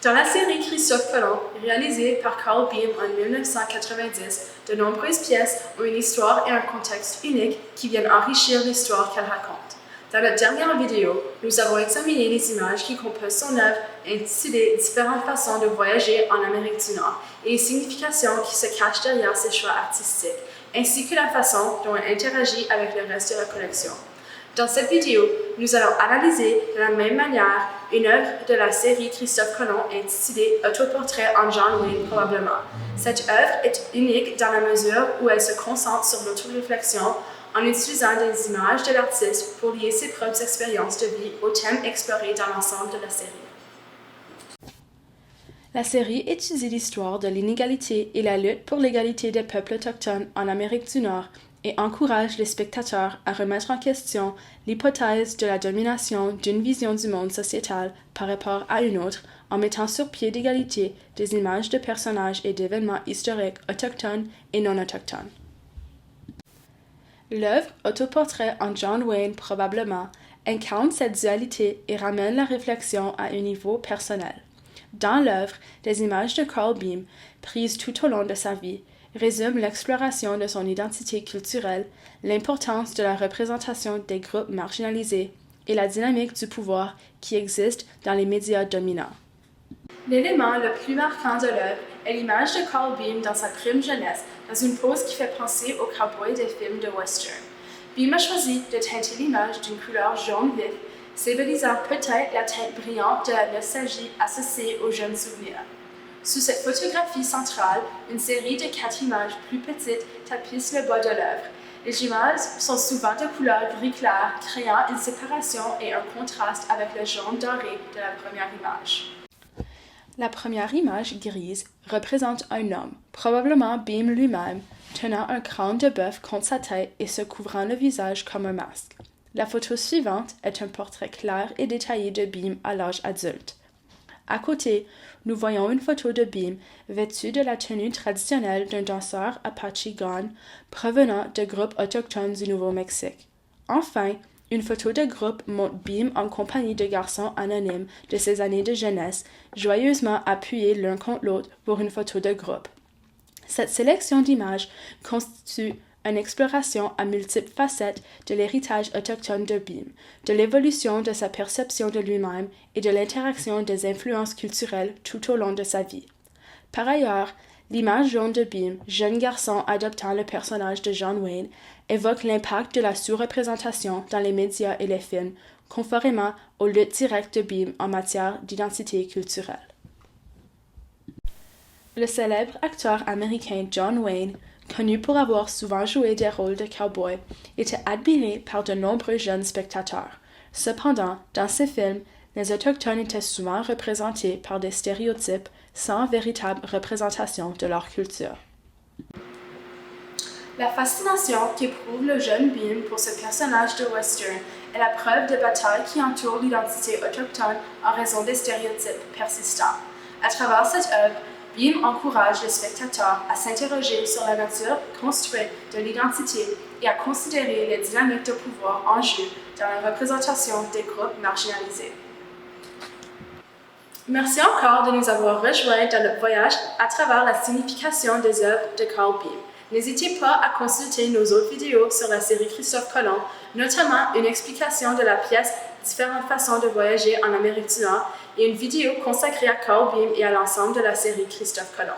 Dans la série Christophe Colomb, réalisée par Carl Beam en 1990, de nombreuses pièces ont une histoire et un contexte unique qui viennent enrichir l'histoire qu'elle raconte. Dans notre dernière vidéo, nous avons examiné les images qui composent son œuvre intitulée Différentes façons de voyager en Amérique du Nord et les significations qui se cachent derrière ses choix artistiques, ainsi que la façon dont elle interagit avec le reste de la collection. Dans cette vidéo, nous allons analyser de la même manière une œuvre de la série Christophe Colomb intitulée Autoportrait en John Wayne probablement. Cette œuvre est unique dans la mesure où elle se concentre sur l'autoréflexion en utilisant des images de l'artiste pour lier ses propres expériences de vie aux thèmes explorés dans l'ensemble de la série. La série étudie l'histoire de l'inégalité et la lutte pour l'égalité des peuples autochtones en Amérique du Nord et encourage les spectateurs à remettre en question l'hypothèse de la domination d'une vision du monde sociétal par rapport à une autre en mettant sur pied d'égalité des images de personnages et d'événements historiques autochtones et non autochtones. L'œuvre Autoportrait en John Wayne probablement incarne cette dualité et ramène la réflexion à un niveau personnel. Dans l'œuvre, des images de Carl Beam, prises tout au long de sa vie, résument l'exploration de son identité culturelle, l'importance de la représentation des groupes marginalisés et la dynamique du pouvoir qui existe dans les médias dominants. L'élément le plus marquant de l'œuvre est l'image de Carl Beam dans sa prime jeunesse, dans une pose qui fait penser aux cowboys des films de western. Beam a choisi de teinter l'image d'une couleur jaune vif, symbolisant peut-être la teinte brillante de la nostalgie associée aux jeunes souvenirs. Sous cette photographie centrale, une série de 4 images plus petites tapissent le bas de l'œuvre. Les images sont souvent de couleur gris clair, créant une séparation et un contraste avec le jaune doré de la première image. La première image, grise, représente un homme, probablement Beam lui-même, tenant un crâne de bœuf contre sa tête et se couvrant le visage comme un masque. La photo suivante est un portrait clair et détaillé de Beam à l'âge adulte. À côté, nous voyons une photo de Beam vêtu de la tenue traditionnelle d'un danseur Apache Gone provenant de groupes autochtones du Nouveau-Mexique. Enfin, une photo de groupe montre Beam en compagnie de garçons anonymes de ses années de jeunesse, joyeusement appuyés l'un contre l'autre pour une photo de groupe. Cette sélection d'images constitue une exploration à multiples facettes de l'héritage autochtone de Beam, de l'évolution de sa perception de lui-même et de l'interaction des influences culturelles tout au long de sa vie. Par ailleurs, l'image jaune de Beam, jeune garçon adoptant le personnage de John Wayne, évoque l'impact de la sous-représentation dans les médias et les films, conformément aux luttes directes de Beam en matière d'identité culturelle. Le célèbre acteur américain John Wayne, connu pour avoir souvent joué des rôles de cowboy, était admiré par de nombreux jeunes spectateurs. Cependant, dans ses films, les Autochtones étaient souvent représentés par des stéréotypes sans véritable représentation de leur culture. La fascination qu'éprouve le jeune Beam pour ce personnage de western est la preuve de bataille qui entoure l'identité autochtone en raison des stéréotypes persistants. À travers cette œuvre, Beam encourage les spectateurs à s'interroger sur la nature construite de l'identité et à considérer les dynamiques de pouvoir en jeu dans la représentation des groupes marginalisés. Merci encore de nous avoir rejoints dans notre voyage à travers la signification des œuvres de Carl Beam. N'hésitez pas à consulter nos autres vidéos sur la série Christophe Colomb, notamment une explication de la pièce Différentes façons de voyager en Amérique du Nord et une vidéo consacrée à Carl Beam et à l'ensemble de la série Christophe Colomb.